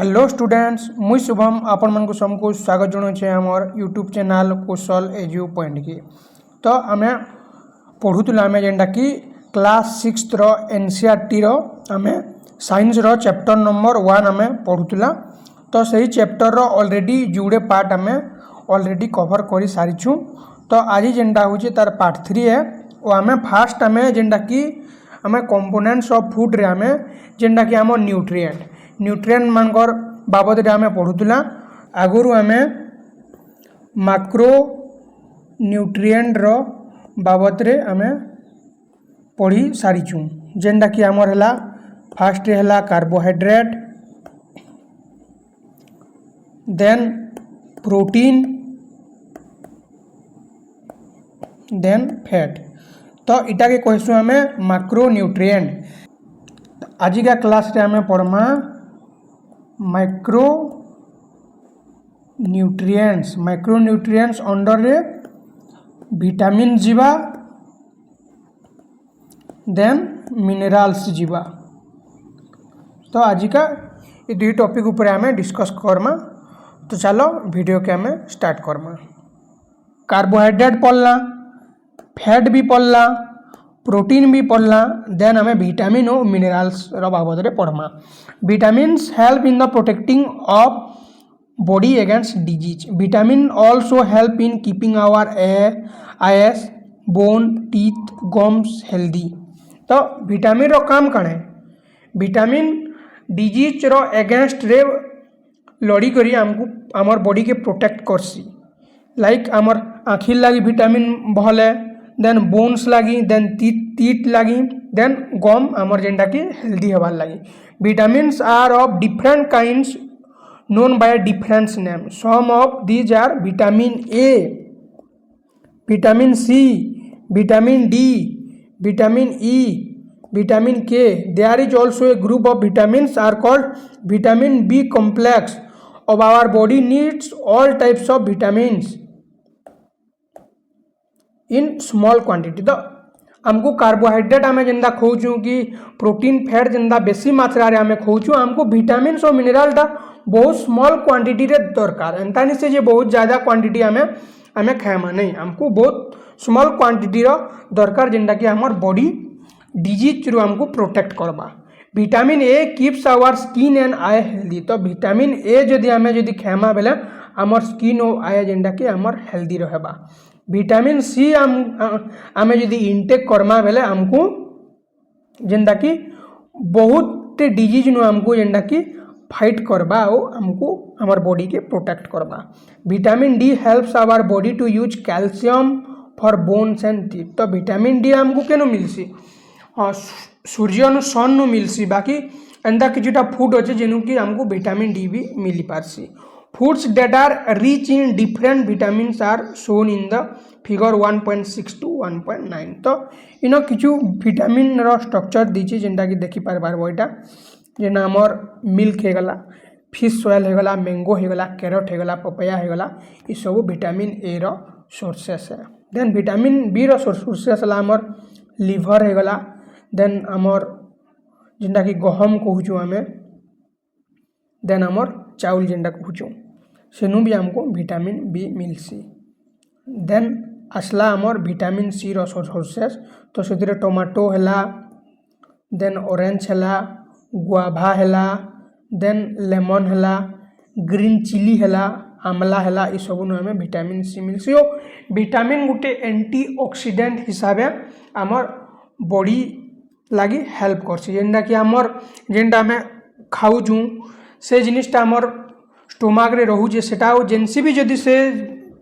Hello students, मुई शुभम आपण मन को सबको स्वागत जनाऊे आमर यूट्यूब चैनल कौशल एजू पॉइंट की। तो आम पढ़ुला आम जेनटा कि क्लास 6 एनसीईआरटी आम साइंस चैप्टर नंबर 1 आम पढ़ुला। तो सही चैप्टर ऑलरेडी जुड़े पार्ट आम ऑलरेडी कवर कर सारीछू। तो आज जेनटा हूँ तार पार्ट 3 है और आम फास्ट आम जेनटा कि आम कंपोनेंट्स ऑफ फूड रे आम जेनटा कि आम न्यूट्रिएंट मानकर बाबद आम पढ़ुला। आगुरी आम माक्रो न्यूट्रिएंट बाबद रे आम पढ़ी सारीछू। जेनटा कि आमर है फास्ट है carbohydrate, then protein, then fat. तो इटा के कहसु आम माक्रो न्यूट्रिएंट। आज का क्लास रे आम पढ़मा माइक्रो न्यूट्रिएंट्स अंडर रे विटामिन जीवा, देन मिनरल्स जीवा। तो आज का ये दुई टॉपिक ऊपर आम डिस्कस करमा। तो चलो वीडियो के आम स्टार्ट करमा। कार्बोहाइड्रेट पढ़ला, फैट भी पढ़ला, प्रोटीन भी पढ़ला, देन आम विटामिन और मिनरल्स बाबद रे पढ़मा। Vitamins help in the protecting of body against disease. Vitamin also help in keeping our eyes, bone, teeth, gums healthy. तो विटामिन रो काम कण है, विटामिन डिजीज रो अगेंस्ट रे लड़ी करी आमको आमर बॉडी के प्रोटेक्ट करसी। लाइक आमर आँखिर लगी विटामिन भल है, देन बोन्स लगी, देन टीथ लगी, देन गम आमर जेनटा कि हेल्दी हबार लगी। Vitamins are of different kinds known by different name. Some of these are vitamin A, vitamin C, vitamin D, vitamin E, vitamin K. There is also a group of vitamins are called vitamin B complex. of our body needs all types of vitamins in small quantity। तो हमको carbohydrate आम जेनता खोचु कि protein fat जेनता बेसी मात्रा रे आम खोचु, हमको vitamin और मिनरलटा बहुत स्मॉल क्वांटिटी रे दरकार। एंता नहीं से जे बहुत ज़्यादा क्वांटिटी आम खाएमा नहीं, हमको बहुत स्मॉल क्वांटिटी रो दरकार जेनटा कि हमार बॉडी डिजीज रू हमको प्रोटेक्ट करबा। Vitamin A keeps our skin and eye healthy. तो विटामिन ए जदि आम जदि खाएमा बेले आमर स्किन और आई जेनटा कि आमर हेल्दी रहबा। विटामिन सी आम जदि इनटेक करमा बेले आमको जेनटा कि बहुत डिजीज नु आमको जेनटा कि फाइट करबा और आमको आमर बॉडी के प्रोटेक्ट करबा। Vitamin D helps our body to use calcium for bones and teeth. तो विटामिन डी आमको केनु मिलसी? हाँ, सूर्य सन नु मिलसी। बाकी एंता किछुटा फूड अच्छे जेनु कि हमको विटामिन डी भी मिली पारसी। Foods that are rich in different vitamins are shown in the figure 1.6 to 1.9। तो इन किछु विटामिन रो स्ट्रक्चर दीची जेनटा कि देखि पारबार वहीटा जेना हमर मिल्क हो गला, फिश ऑयल हो गला, मैंगो हो गला, कैरट हो गला, पपाया हो गला, ये सब विटामिन ए रो सोर्सेस है। देन विटामिन बी रो सोर्सेस है हमर लिवर हो गला, देन आमर जेनटा कि गहम कहूँ आम, देन आमर चाउल जेनटा कहूँ सेनु भी हमको विटामिन बी मिलसी। देन आसला आमर विटामिन सी रो सोर्सेस। तो से टमाटो है, देन ऑरेंज है, गुआभा है, देन लेमन है, ग्रीन चिली है, आमला है, ये सब आम विटामिन सी मिलसी। और विटामिन गोटे एंटीऑक्सीडेंट हिसाब से आमर बॉडी लगी हेल्प करसी। जेनटा कि आमर जेनटा आम खाऊँ से जिनिसटा आमर स्टोमाक रे रहूचे सेटा जेनसी भी जदि से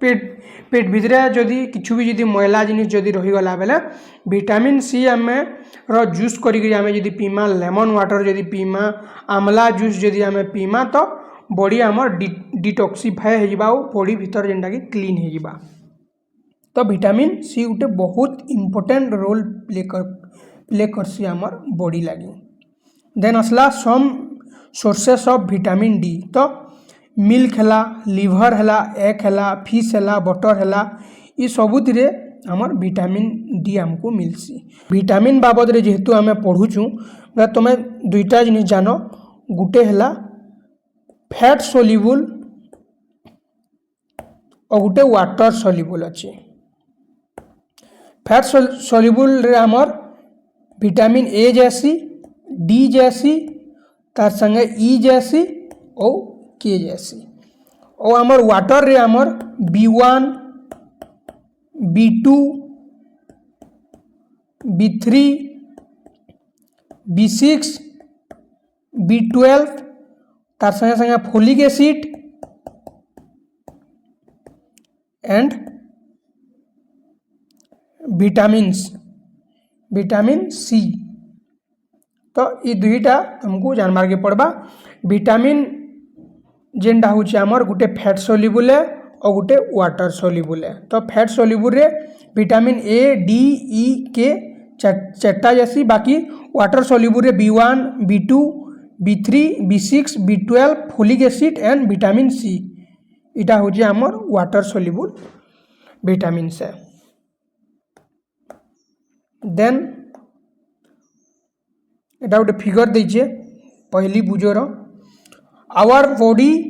पेट भितरे जदि किछु भी जदि मैला जिनिस जदि रहीगला बेले विटामिन सी आम रो जूस करी आम जदि पीमा, लेमन वाटर जदि पीमा, आमला जूस जदि आम पीमा, तो बॉडी आमर डिटॉक्सिफाई हो जिबा और बॉडी भीतर जेनटा कि क्लीन हो जिबा। तो विटामिन सी गोटे बहुत इम्पोर्टेंट रोल प्ले करसी आमर बॉडी लगी। देन असला some sources of vitamin D. तो मिल्क है, लिवर है, एग है, फिश है, बटर है, ये सबुतिरे आमर विटामिन डी हमको मिलसी। विटामिन बाबद रे जेहेतु आम पढ़ुचु तुम दुईटा जिनिस जान, गोटे है फैट सोल्यूबल और गोटे वाटर सोल्यूबल अच्छे। फैट सोल्यूबल रे आमर विटामिन ए जैसी, डी जैसी, तार संगे ई जैसी और के जैसी। और आमर वाटर रे आमर B1, B2, B3, B6, B12, तार संगे संगे folic acid and vitamin C. तो ये दुईटा तुमको जानबार के पड़वा। विटामिन जेनटा हूँ आमर गोटे फैट सोल्यूबल है और गोटे वाटर सोल्यूबल है। तो फैट सोल्यूबल रे विटामिन ए, डी, ई, के चार्टा जैसी, बाकी वाटर सोल्यूबल रे B1, B2, B3, B6, B12, folic acid and vitamin C. इटा हूँ आमर वाटर सोल्यूबल विटामिन है। देन एटा गोटे फिगर दीजिए पहली बुझर। Our body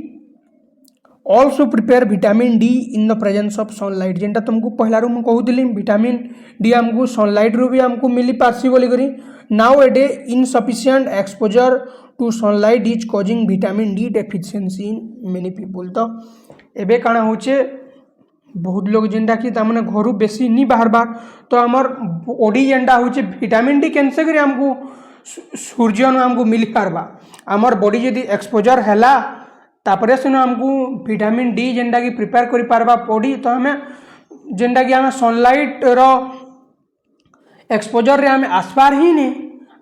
also prepare vitamin D in the presence of sunlight. जेनटा तुमको पहला रू मुझे कहूली विटामिन डी आमको सनलाइट रू भी आमको मिली पार्सी बोली। Now a day insufficient exposure to sunlight is causing vitamin D deficiency in many people. तो एबे काना होचे बहुत लोग जेनटा कि तामने घर बेसी नहीं बाहर तो आमर बॉडी जेनटा होचे विटामिन डी कैंसे करी आमको सूर्य आमको मिली पारबा। आमर बॉडी जदि एक्सपोजर हैला तापरे से आमको विटामिन डी जेनटा कि प्रिपेयर करि पारबा बॉडी। तो हमें जेनटा कि हमें सनलाइट रो एक्सपोजर रे हमें आसपार ही नहीं,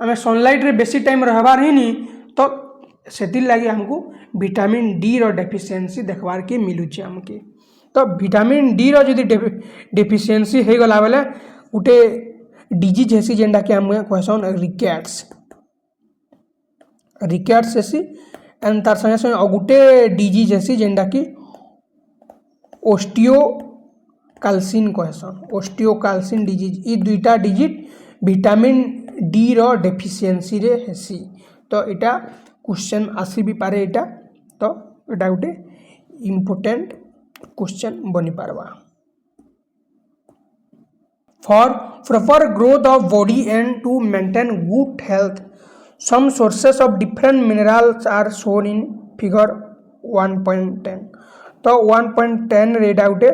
हमें सनलाइट रे बेसी टाइम रहबार ही नहीं। तो सेतिर लगी हमको विटामिन डी रो डेफिशिएंसी देखबार के मिलुचे हमके। तो विटामिन डी रो जदि डेफिशिएंसी हो गला बेले गोटे डिजीज हेसी जेनटा कि हम कहसन रिकेट्स हेसी एंड तार संगे संगे गोटे डिजीज हेसी जेनटा कि ओस्टियोकाल्सिन कहसन, ओस्टियोकाल्सिन डिजीज। ये दुईटा डिजीज विटामिन डी रो डेफिशिएंसी रे हेसी। तो इटा क्वेश्चन आसी भी पारे इटा। तो इटा गोटे इम्पोर्टेंट क्वेश्चन बनी पारवा। For proper growth of body and to maintain good health some sources of different minerals are shown in figure 1.10। तो 1.10 रेड आउटे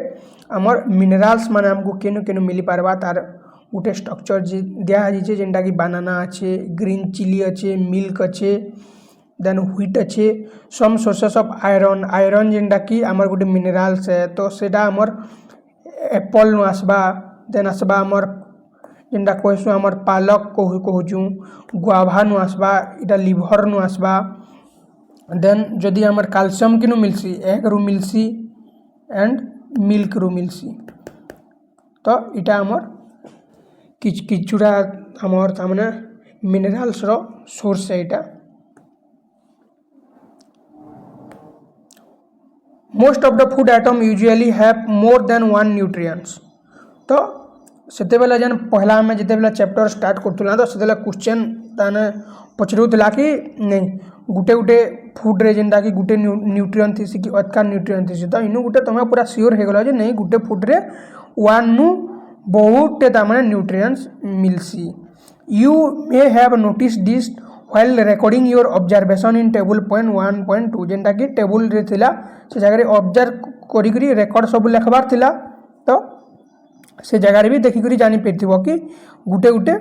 आमर मिनरल्स माने हमको केनु केनु मिली पारबा तार गोटे स्ट्रक्चर दिया जाइए जेनटा कि बनाना अच्छे, ग्रीन चिली अच्छे, मिल्क अच्छे, देन व्हीट अच्छे। Some sources of iron, iron जेनटा कि आमर गोटे मिनरल्स है। तो सेटा आमर एप्पल नु आसबा, देन आसबा आमर जेनटा कहसु आमर पालक कहूँ, गुआभा नु आसबा, इटा लिभर नु आसबा। देन जदि आमर कैल्शियम किनु मिलसी, एग रु मिलसी एंड मिल्क रु मिलसी। तो इटा आमर किचुरा आमर तामने मिनरल्स रो सोर्स है इटा। Most of the food item usually have more than one nutrients. तो सेते बेला जन पहला आम जिते बेला चैप्टर स्टार्ट करतुला तो सेते क्वेश्चन ताने पचरुला कि नहीं गुटे गुटे फूड रे जेनटा कि गुटे न्यूट्रिएंट थीसी कि अतका न्यूट्रिएंट थीसी। तो इनु गुटे तुम पूरा सियोर हो गला जे नहीं गुटे फूड रे वन नु बहुत तामाने न्यूट्रिएंट्स मिलसी। You may have notice this while recording your observation in table point 1.2 जेनटा कि टेबल रे थिला से जगह रे ऑब्जर्व करी करी रिकॉर्ड सब लिखबार थिला। तो से जगह भी देखिक जानी पार कि गुटे गुटे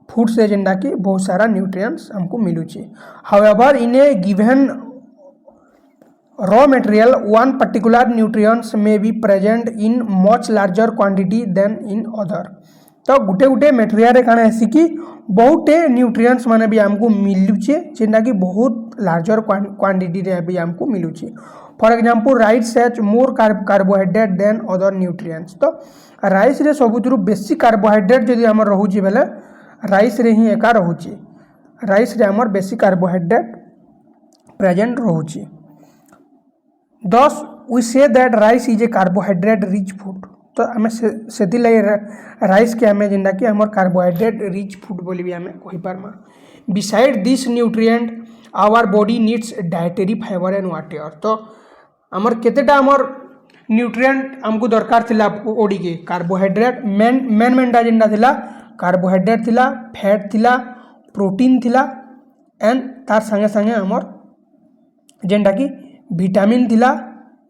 फूड से जेनटा कि बहुत सारा न्यूट्रिएंट्स हमको मिलूचे। However in a given raw material one particular nutrients may be present in much larger quantity than in other. तो गुटे गुटे मटेरियल काना है कि बहुते न्यूट्रिएंट्स माने भी हमको मिलूचे जेनटा कि बहुत लार्जर क्वांटिटी रे भी हमको मिलूचे। For example rice has more carbohydrate than other nutrients. तो राइस रे सबुतरु बेसी कार्बोहाइड्रेट जदि हमर रहूची बेले राइस रे ही एका रहूची, राइस रे हमर बेसी कार्बोहाइड्रेट प्रेजेंट रहूची। Thus we say that rice is a carbohydrate rich food। तो आम से लगे राइस के आम जेनटा कि आम कार्बोहाइड्रेट रिच फूड बोली भी आम कही पार्मा। Beside this nutrient our body needs dietary fibre and water. तो आमर केतेटा आमर न्यूट्रिएंट आमको दरकार थिला बॉडी के कार्बोहाइड्रेट मेनटा जेनटा थिला कार्बोहाइड्रेट थिला फैट थिला प्रोटीन थिला एंड तार संगे संगे आमर जेनटा कि विटामिन थिला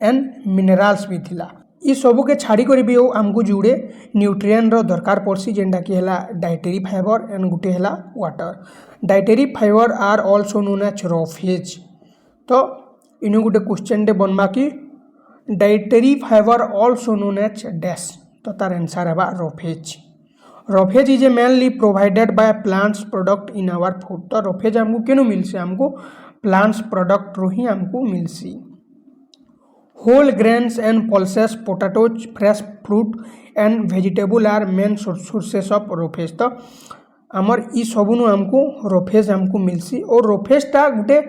एंड मिनरल्स भी थिला। ये सबू के छाड़ी कर भी आमको जुड़े न्यूट्रिएंट रो दरकार पड़सी जेनटा कि हैला डायटेरी फाइबर एंड गुटे हैला water. Dietary fibre are also known as roughage. तो इनु गुटे क्वेश्चन डे बनवा कि dietary fibre also known as dash. तो तार आंसर है roughage. Roughage is a mainly provided by plants product in our food. तो रॉफेज हमको क्यों मिलसी हमको प्लांट्स प्रोडक्ट रो ही हमको मिलसी। Whole grains and pulses potatoes fresh fruit and vegetable are main sources of roughage. तो आमर ई सबुनु हमको रोफेज हमको मिलसी। और रोफेजटा गुटे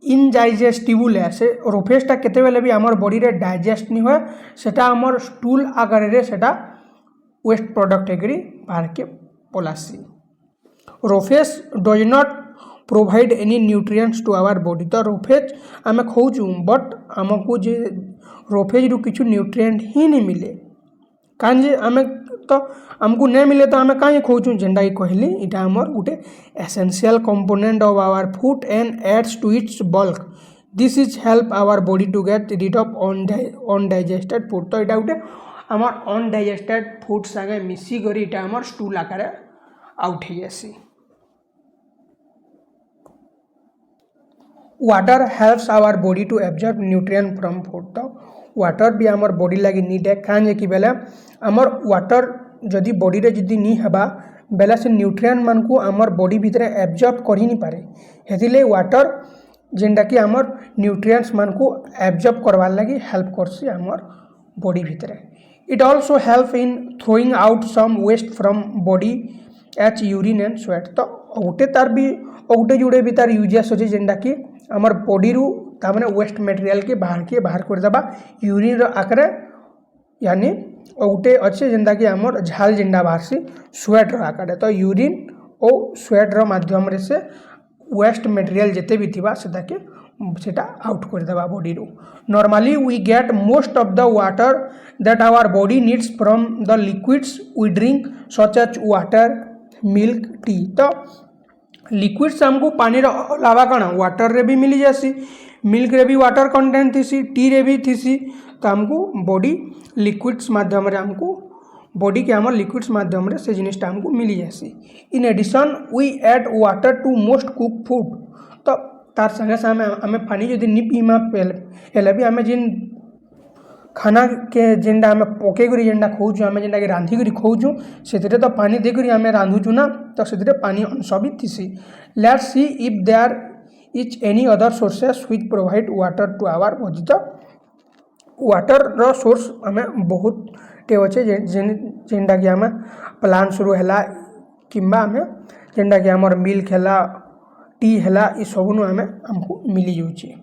इनडाइजेस्टिबल है। से रोफेजटा केते बेले भी आमर बॉडी रे डाइजेस्ट नहीं हुए सेटा आमर स्टूल आकार रे सेटा वेस्ट प्रोडक्ट हेकरी बाहर के पलासी। Roughage does not provide any nutrients to our body. तो रोफेज आम खाऊँ बट आमको जे रोफेज रु किछु न्यूट्रिएंट ही नहीं मिले कहीं आम तो आमको नहीं मिले तो आम कहीं खाऊँ जेनटा कि कहली इटा आमर गोटे essential component of our food and aids to its bulk. This is help our body to get rid of undigested food. तो यहाँ गोटे आमर अनडाइजेस्टेड फूड संगे मिसी करी इटा आमर स्टूल आकार आउट हो जासी। Water helps our body to absorb nutrient from food. तो वाटर भी आमर बॉडी लगी नीड है कहीं कि बेले आमर वाटर जदि बॉडी रे जदि नहीं हबा बेले से न्यूट्रिएंट मान को आमर बॉडी भितर एब्जॉर्ब कर ही नहीं पारे। हेतिले वाटर जेनटा कि आमर न्यूट्रिएंट्स मान को एब्जॉर्ब करवार लगी हेल्प करसी आमर बॉडी भितर। It also help in throwing out some waste from body एच यूरिन एंड स्वेट। तो गोटे तार भी गोटे जुड़े भी तार यूजेस अच्छे जेनटा कि आमर बॉडी रु तामने वेस्ट मटेरियल के बाहर कर देबा यूरिन आकार यानी गोटे अच्छे जेनटा कि आमर झाल जेनटा बाहर से स्वेट आकार। तो यूरिन और स्वेट माध्यम रे से वेस्ट मटेरियल जिते भी थिबा सेटा के सेटा आउट कर देबा बॉडी रु। Normally we get most of the water that our body needs from the liquids we drink such as water milk tea. तो लिक्विड्स हमको पानी अलावा कण वाटर रे भी मिली जासी मिल्क रे भी वाटर कंटेंट थीसी टी रे भी थीसी। तो हमको बॉडी लिक्विड्स माध्यम रे हमको बॉडी के आम लिक्विड्स माध्यम रे से जिनिसटा हमको मिली जासी। In addition we add water to most cook food. तो तार संगे संगे आम पानी जदि नहीं पीमा पहले भी आम जिन खाना के जेनटा आम पकईकर जेनटा खाऊँ आम जेनटा कि रांधिक खाऊँ से तो पानी देकर आम रांधुचु ना तो से पानी अंश भी थीसी। Let's see if there is any other sources which provide water to our body. तो वाटर रो सोर्स आम बहुत टे अच्छे जेनटा कि आम प्लांट्स रु है कि आम जेनटा कि आमर मिल्क है टी है ये सबू आम आमको मिली जाऊँगी।